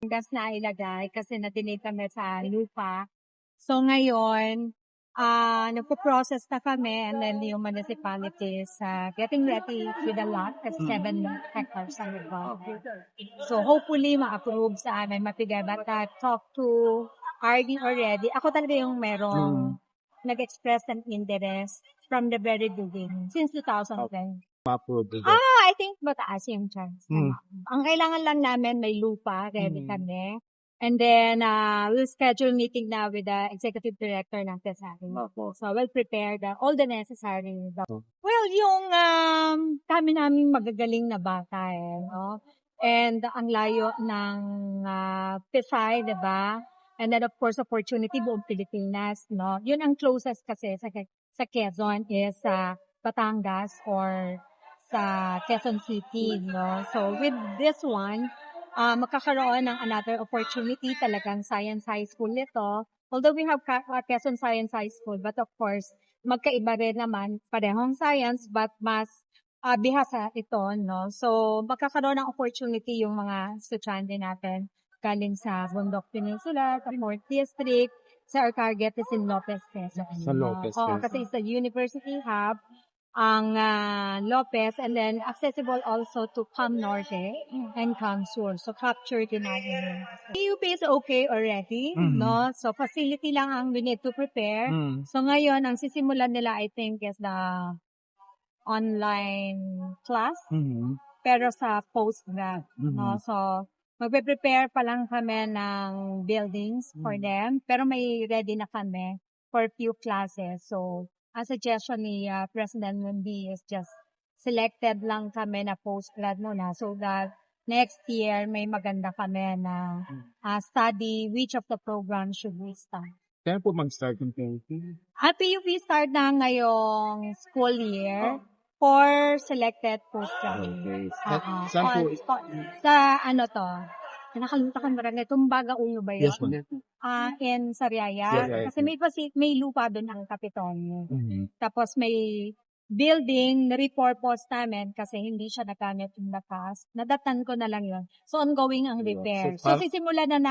gas na ilagay kasi na-delay kami sa lupa. So ngayon, nagpo-process na kami and then yung municipalities getting ready with the lot kasi 7 hectares ang involved. So hopefully ma-approve sa amin, mapigay. But talk to RD already. Ako talaga yung merong nag-express ng interest from the very beginning, since 2010. I think mataas yung chance. Ang kailangan lang namin may lupa, ready kami. And then, we'll schedule meeting now with the executive director ng Tesari. So, we'll prepare all the necessary. Well, yung kami naming magagaling na bata no? And ang layo ng Pasay, diba? And then, of course, opportunity buong Pilipinas, no? Yun ang closest kasi sa Quezon is Batangas or sa Quezon City, no? So, with this one, magkakaroon ng another opportunity, talagang Science High School nito. Although we have Quezon Science High School, but of course, magkaiba rin naman, parehong science, but mas bihasa ito, no? So, magkakaroon ng opportunity yung mga estudyante natin galing sa Bundok Peninsula, sa 4th District, sa our target is in Lopez, Quezon. Sa Lopez, Oo, kasi it's a university hub, ang Lopez, and then accessible also to Cam Norte and Cam Sur. So, capture din natin. PUP is okay already, no? So, facility lang ang we need to prepare. So, ngayon, ang sisimulan nila, I think, is the online class, pero sa post-grad, no? So, magpe-prepare pa lang kami ng buildings for them, pero may ready na kami for few classes. So, ang suggestion ni President Mundi is just selected lang kami na post-grad muna so that next year may maganda kami na study which of the programs should we start. Kaya po mag-start yung PUP? PUP start na ngayong school year for selected postgrad. Saan po? Sa ano to? Nakalimutan ko rin. Itong Baga Ulo ba yun? Yes, ma'am. In Sariaya. Kasi may lupa doon ang Kapitolyo. Tapos may building na repurpose namin kasi hindi siya nagamit yung lakas. Nadatan ko na lang yun. So, ongoing ang repair. So, sisimula na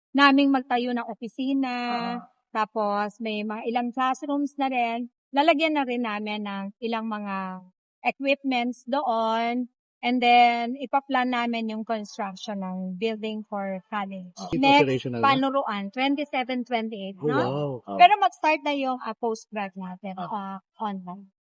naming magtayo ng opisina. Tapos, may mga ilang classrooms na rin. Lalagyan na rin namin ng ilang mga equipments doon. And then, ipaplan namin yung construction ng building for college. Next, panuruan, 27-28, no? Wow. Pero mag-start na yung post-grad natin online.